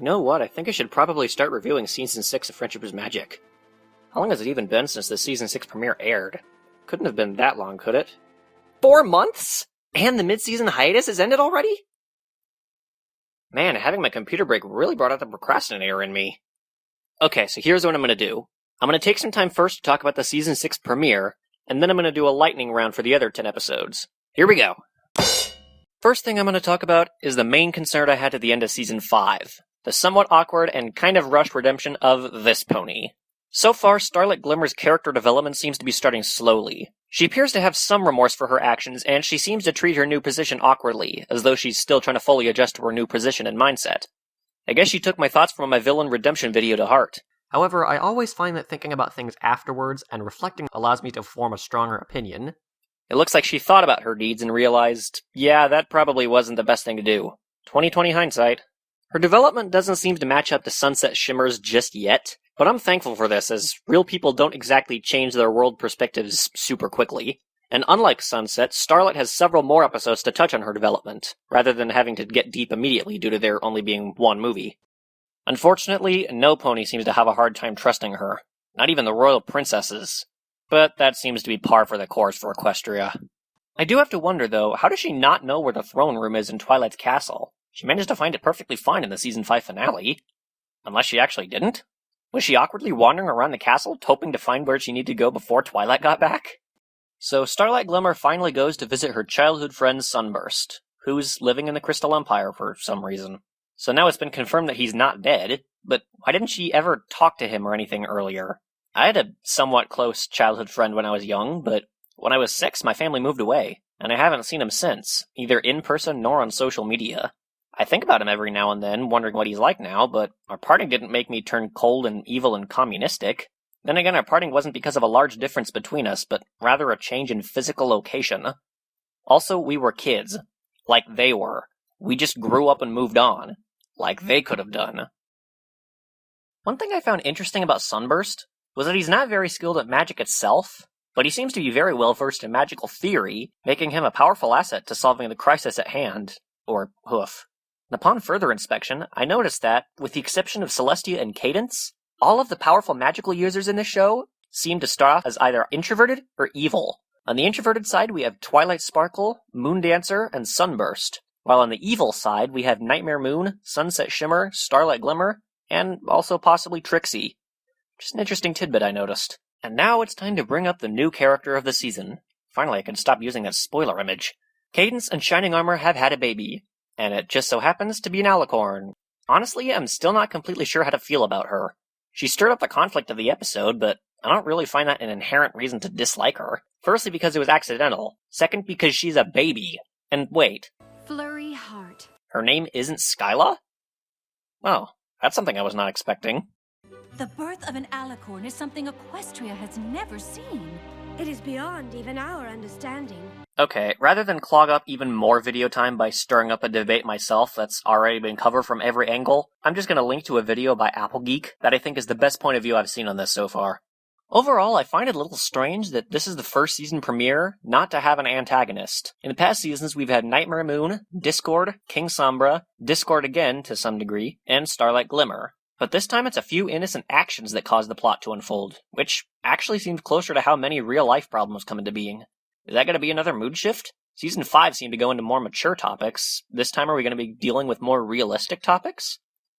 You know what, I think I should probably start reviewing Season 6 of Friendship is Magic. How long has it even been since the Season 6 premiere aired? Couldn't have been that long, could it? 4 months?! And the mid-season hiatus has ended already? Man, having my computer break really brought out the procrastinator in me. Okay, so here's what I'm gonna do. I'm gonna take some time first to talk about the Season 6 premiere, and then I'm gonna do a lightning round for the other 10 episodes. Here we go! First thing I'm gonna talk about is the main concern I had at the end of Season 5. The somewhat awkward and kind of rushed redemption of this pony. So far, Starlight Glimmer's character development seems to be starting slowly. She appears to have some remorse for her actions, and she seems to treat her new position awkwardly, as though she's still trying to fully adjust to her new position and mindset. I guess she took my thoughts from my villain redemption video to heart. However, I always find that thinking about things afterwards and reflecting allows me to form a stronger opinion. It looks like she thought about her deeds and realized, yeah, that probably wasn't the best thing to do. 20/20 hindsight. Her development doesn't seem to match up to Sunset Shimmer's just yet, but I'm thankful for this, as real people don't exactly change their world perspectives super quickly. And unlike Sunset, Starlight has several more episodes to touch on her development, rather than having to get deep immediately due to there only being one movie. Unfortunately, no pony seems to have a hard time trusting her, not even the royal princesses. But that seems to be par for the course for Equestria. I do have to wonder, though, how does she not know where the throne room is in Twilight's castle? She managed to find it perfectly fine in the Season 5 finale. Unless she actually didn't? Was she awkwardly wandering around the castle, hoping to find where she needed to go before Twilight got back? So Starlight Glimmer finally goes to visit her childhood friend Sunburst, who's living in the Crystal Empire for some reason. So now it's been confirmed that he's not dead, but why didn't she ever talk to him or anything earlier? I had a somewhat close childhood friend when I was young, but when I was 6, my family moved away, and I haven't seen him since, either in person nor on social media. I think about him every now and then, wondering what he's like now, but our parting didn't make me turn cold and evil and communistic. Then again, our parting wasn't because of a large difference between us, but rather a change in physical location. Also, we were kids. Like they were. We just grew up and moved on. Like they could have done. One thing I found interesting about Sunburst was that he's not very skilled at magic itself, but he seems to be very well versed in magical theory, making him a powerful asset to solving the crisis at hand. Or hoof. Upon further inspection, I noticed that, with the exception of Celestia and Cadence, all of the powerful magical users in this show seem to start off as either introverted or evil. On the introverted side, we have Twilight Sparkle, Moondancer, and Sunburst, while on the evil side, we have Nightmare Moon, Sunset Shimmer, Starlight Glimmer, and also possibly Trixie. Just an interesting tidbit I noticed. And now it's time to bring up the new character of the season. Finally, I can stop using that spoiler image. Cadence and Shining Armor have had a baby, and it just so happens to be an alicorn. Honestly, I'm still not completely sure how to feel about her. She stirred up the conflict of the episode, but I don't really find that an inherent reason to dislike her. Firstly, because it was accidental. Second, because she's a baby. And wait. Flurry Heart. Her name isn't Skyla? Oh, that's something I was not expecting. The birth of an alicorn is something Equestria has never seen. It is beyond even our understanding. Okay, rather than clog up even more video time by stirring up a debate myself that's already been covered from every angle, I'm just gonna link to a video by Applegeek that I think is the best point of view I've seen on this so far. Overall, I find it a little strange that this is the first season premiere not to have an antagonist. In the past seasons, we've had Nightmare Moon, Discord, King Sombra, Discord again to some degree, and Starlight Glimmer. But this time it's a few innocent actions that cause the plot to unfold, which actually seems closer to how many real-life problems come into being. Is that going to be another mood shift? Season 5 seemed to go into more mature topics. This time are we going to be dealing with more realistic topics?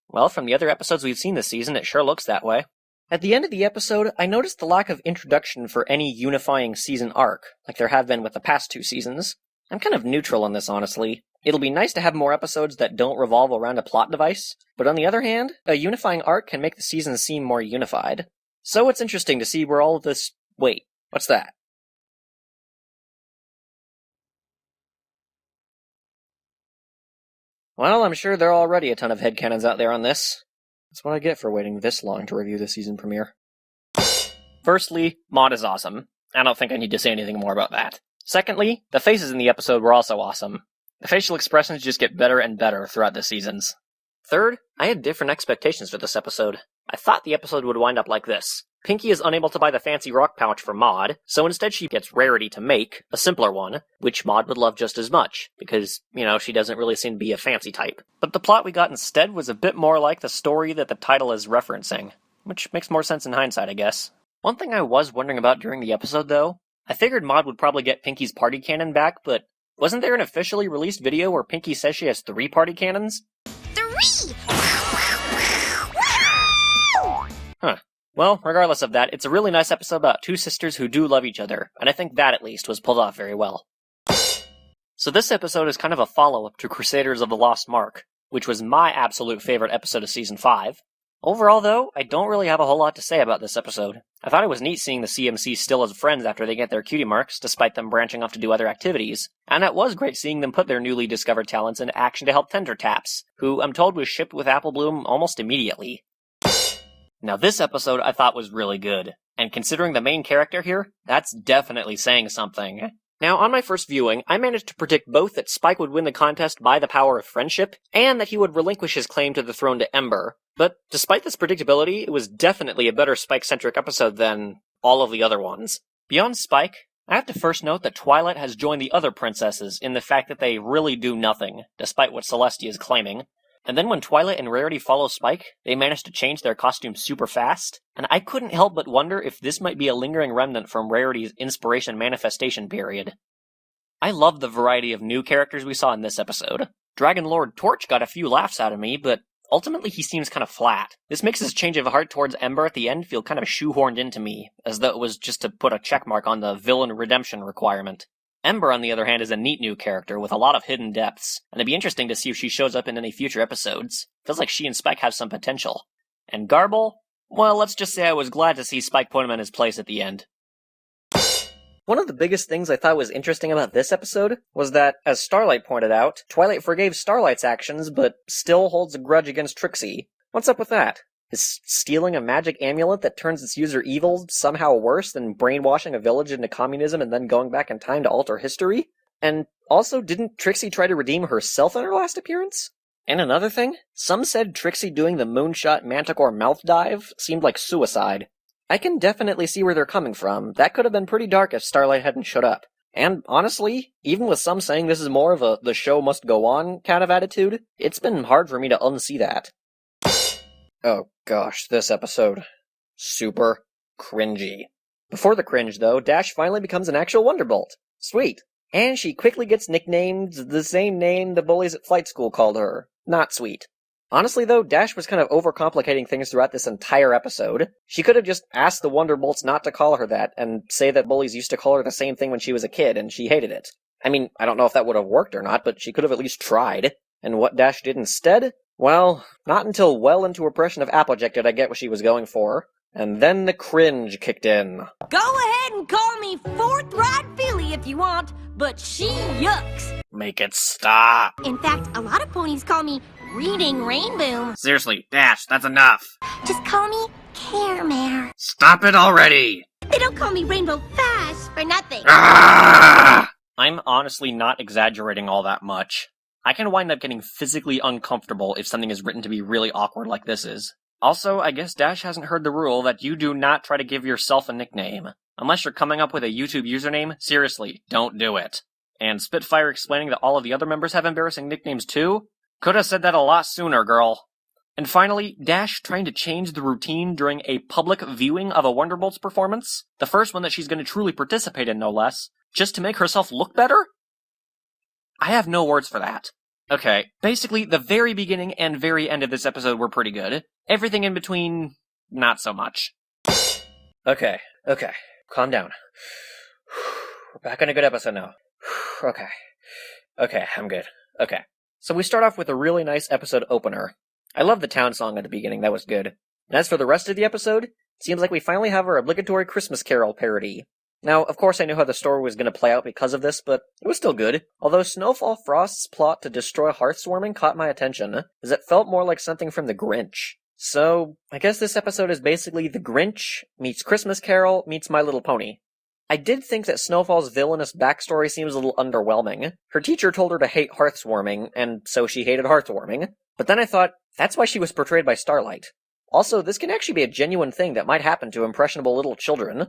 Well, from the other episodes we've seen this season, it sure looks that way. At the end of the episode, I noticed the lack of introduction for any unifying season arc, like there have been with the past 2 seasons. I'm kind of neutral on this, honestly. It'll be nice to have more episodes that don't revolve around a plot device, but on the other hand, a unifying arc can make the season seem more unified. So it's interesting to see where all of this... Wait, what's that? Well, I'm sure there are already a ton of headcanons out there on this. That's what I get for waiting this long to review the season premiere. Firstly, Maud is awesome. I don't think I need to say anything more about that. Secondly, the faces in the episode were also awesome. The facial expressions just get better and better throughout the seasons. Third, I had different expectations for this episode. I thought the episode would wind up like this. Pinkie is unable to buy the fancy rock pouch for Maud, so instead she gets Rarity to make, a simpler one, which Maud would love just as much, because, she doesn't really seem to be a fancy type. But the plot we got instead was a bit more like the story that the title is referencing, which makes more sense in hindsight, I guess. One thing I was wondering about during the episode, though, I figured Maud would probably get Pinkie's party cannon back, but wasn't there an officially released video where Pinkie says she has 3 party cannons? 3! Huh. Well, regardless of that, it's a really nice episode about 2 sisters who do love each other, and I think that, at least, was pulled off very well. So this episode is kind of a follow-up to Crusaders of the Lost Mark, which was my absolute favorite episode of Season 5. Overall, though, I don't really have a whole lot to say about this episode. I thought it was neat seeing the CMC still as friends after they get their cutie marks, despite them branching off to do other activities, and it was great seeing them put their newly discovered talents into action to help Tender Taps, who I'm told was shipped with Apple Bloom almost immediately. Now this episode I thought was really good, and considering the main character here, that's definitely saying something. Now on my first viewing, I managed to predict both that Spike would win the contest by the power of friendship, and that he would relinquish his claim to the throne to Ember. But despite this predictability, it was definitely a better Spike-centric episode than all of the other ones. Beyond Spike, I have to first note that Twilight has joined the other princesses in the fact that they really do nothing, despite what Celestia is claiming. And then when Twilight and Rarity follow Spike, they manage to change their costumes super fast, and I couldn't help but wonder if this might be a lingering remnant from Rarity's inspiration manifestation period. I love the variety of new characters we saw in this episode. Dragon Lord Torch got a few laughs out of me, but ultimately he seems kind of flat. This makes his change of heart towards Ember at the end feel kind of shoehorned into me, as though it was just to put a checkmark on the villain redemption requirement. Ember, on the other hand, is a neat new character with a lot of hidden depths, and it'd be interesting to see if she shows up in any future episodes. Feels like she and Spike have some potential. And Garble? Well, let's just say I was glad to see Spike put him in his place at the end. One of the biggest things I thought was interesting about this episode was that, as Starlight pointed out, Twilight forgave Starlight's actions, but still holds a grudge against Trixie. What's up with that? Is stealing a magic amulet that turns its user evil somehow worse than brainwashing a village into communism and then going back in time to alter history? And also, didn't Trixie try to redeem herself in her last appearance? And another thing, some said Trixie doing the moonshot manticore mouth dive seemed like suicide. I can definitely see where they're coming from. That could have been pretty dark if Starlight hadn't showed up. And honestly, even with some saying this is more of a the show must go on kind of attitude, it's been hard for me to unsee that. Oh gosh, this episode. Super cringy. Before the cringe, though, Dash finally becomes an actual Wonderbolt. Sweet. And she quickly gets nicknamed the same name the bullies at flight school called her. Not sweet. Honestly, though, Dash was kind of overcomplicating things throughout this entire episode. She could have just asked the Wonderbolts not to call her that, and say that bullies used to call her the same thing when she was a kid, and she hated it. I mean, I don't know if that would have worked or not, but she could have at least tried. And what Dash did instead? Well, not until well into Oppression of Applejack did I get what she was going for. And then the cringe kicked in. Go ahead and call me Fourth Ride Philly if you want, but she yucks. Make it stop. In fact, a lot of ponies call me Reading Rainbow. Seriously, Dash, that's enough. Just call me Care Mare. Stop it already! They don't call me Rainbow Fast for nothing. Ah! I'm honestly not exaggerating all that much. I can wind up getting physically uncomfortable if something is written to be really awkward like this is. Also, I guess Dash hasn't heard the rule that you do not try to give yourself a nickname. Unless you're coming up with a YouTube username, seriously, don't do it. And Spitfire explaining that all of the other members have embarrassing nicknames too? Could have said that a lot sooner, girl. And finally, Dash trying to change the routine during a public viewing of a Wonderbolts performance, the first one that she's going to truly participate in, no less, just to make herself look better? I have no words for that. Okay, basically, the very beginning and very end of this episode were pretty good. Everything in between, not so much. Okay, calm down. We're back on a good episode now. Okay, I'm good. Okay. So we start off with a really nice episode opener. I love the town song at the beginning, that was good. And as for the rest of the episode, it seems like we finally have our obligatory Christmas Carol parody. Now, of course I knew how the story was going to play out because of this, but it was still good. Although Snowfall Frost's plot to destroy Hearthswarming caught my attention, as it felt more like something from The Grinch. So, I guess this episode is basically The Grinch meets Christmas Carol meets My Little Pony. I did think that Snowfall's villainous backstory seems a little underwhelming. Her teacher told her to hate Hearthswarming, and so she hated Hearthswarming. But then I thought, that's why she was portrayed by Starlight. Also, this can actually be a genuine thing that might happen to impressionable little children.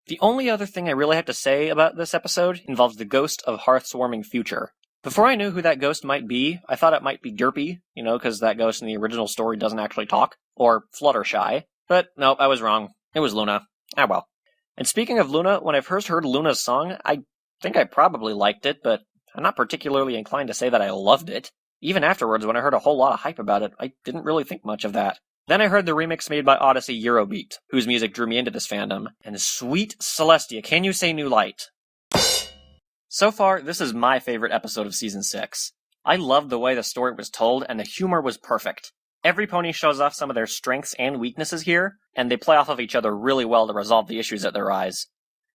The only other thing I really have to say about this episode involves the ghost of Hearth's warming future. Before I knew who that ghost might be, I thought it might be Derpy, because that ghost in the original story doesn't actually talk, or Fluttershy. But nope, I was wrong. It was Luna. Ah well. And speaking of Luna, when I first heard Luna's song, I think I probably liked it, but I'm not particularly inclined to say that I loved it. Even afterwards, when I heard a whole lot of hype about it, I didn't really think much of that. Then I heard the remix made by Odyssey Eurobeat, whose music drew me into this fandom, and sweet Celestia, can you say New Light? So far, this is my favorite episode of Season 6. I loved the way the story was told, and the humor was perfect. Every pony shows off some of their strengths and weaknesses here, and they play off of each other really well to resolve the issues that there arise.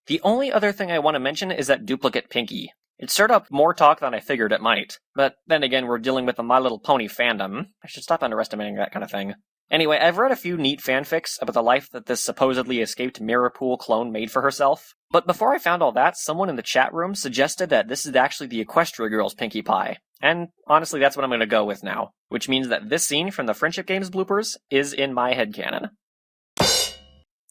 The only other thing I want to mention is that duplicate Pinky. It stirred up more talk than I figured it might, but then again, we're dealing with the My Little Pony fandom. I should stop underestimating that kind of thing. Anyway, I've read a few neat fanfics about the life that this supposedly escaped Mirrorpool clone made for herself. But before I found all that, someone in the chat room suggested that this is actually the Equestria Girl's Pinkie Pie. And honestly, that's what I'm going to go with now. Which means that this scene from the Friendship Games bloopers is in my headcanon.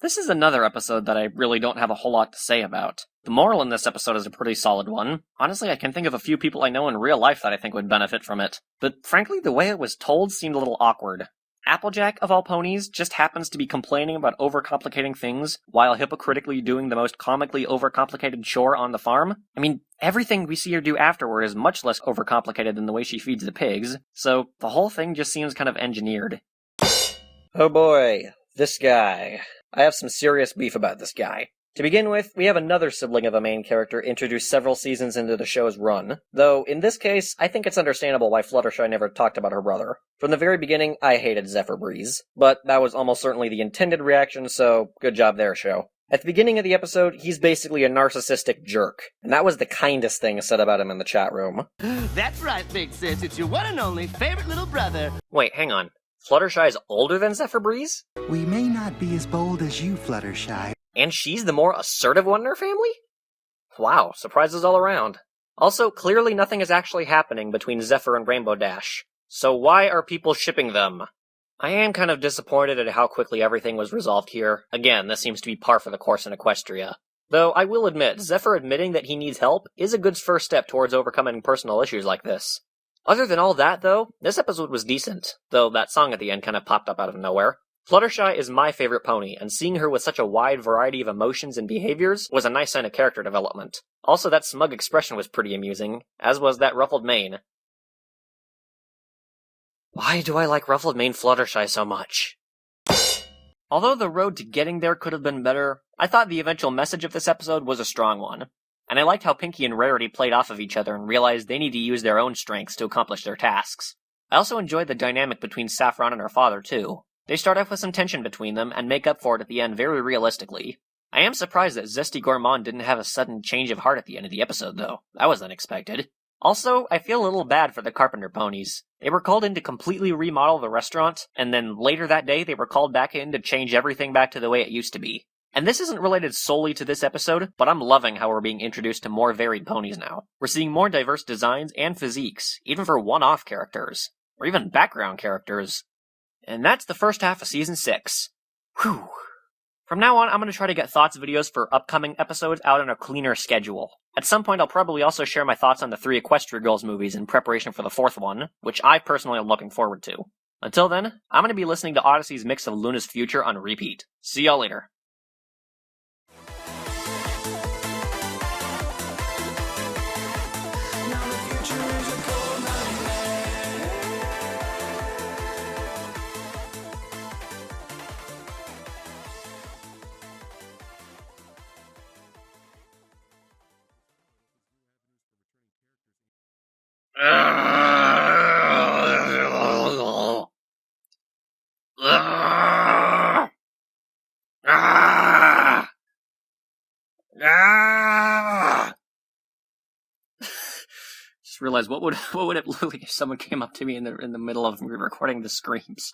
This is another episode that I really don't have a whole lot to say about. The moral in this episode is a pretty solid one. Honestly, I can think of a few people I know in real life that I think would benefit from it. But frankly, the way it was told seemed a little awkward. Applejack, of all ponies, just happens to be complaining about overcomplicating things while hypocritically doing the most comically overcomplicated chore on the farm. I mean, everything we see her do afterward is much less overcomplicated than the way she feeds the pigs, so the whole thing just seems kind of engineered. Oh boy, this guy. I have some serious beef about this guy. To begin with, we have another sibling of a main character introduced several seasons into the show's run, though in this case, I think it's understandable why Fluttershy never talked about her brother. From the very beginning, I hated Zephyr Breeze, but that was almost certainly the intended reaction, so good job there, show. At the beginning of the episode, he's basically a narcissistic jerk, and that was the kindest thing said about him in the chat room. That's right, Big Sis, it's your one and only favorite little brother. Wait, hang on. Fluttershy's older than Zephyr Breeze? We may not be as bold as you, Fluttershy. And she's the more assertive one in her family? Wow, surprises all around. Also, clearly nothing is actually happening between Zephyr and Rainbow Dash. So why are people shipping them? I am kind of disappointed at how quickly everything was resolved here. Again, this seems to be par for the course in Equestria. Though I will admit, Zephyr admitting that he needs help is a good first step towards overcoming personal issues like this. Other than all that, though, this episode was decent, though that song at the end kind of popped up out of nowhere. Fluttershy is my favorite pony, and seeing her with such a wide variety of emotions and behaviors was a nice sign of character development. Also, that smug expression was pretty amusing, as was that ruffled mane. Why do I like ruffled mane Fluttershy so much? Although the road to getting there could have been better, I thought the eventual message of this episode was a strong one. And I liked how Pinky and Rarity played off of each other and realized they need to use their own strengths to accomplish their tasks. I also enjoyed the dynamic between Saffron and her father, too. They start off with some tension between them and make up for it at the end very realistically. I am surprised that Zesty Gourmand didn't have a sudden change of heart at the end of the episode, though. That was unexpected. Also, I feel a little bad for the Carpenter ponies. They were called in to completely remodel the restaurant, and then later that day they were called back in to change everything back to the way it used to be. And this isn't related solely to this episode, but I'm loving how we're being introduced to more varied ponies now. We're seeing more diverse designs and physiques, even for one-off characters, or even background characters. And that's the first half of Season 6. Whew. From now on, I'm going to try to get thoughts videos for upcoming episodes out on a cleaner schedule. At some point, I'll probably also share my thoughts on the 3 Equestria Girls movies in preparation for the 4th one, which I personally am looking forward to. Until then, I'm going to be listening to Odyssey's mix of Luna's Future on repeat. See y'all later. Just realized what would it look like if someone came up to me in the middle of recording the screams.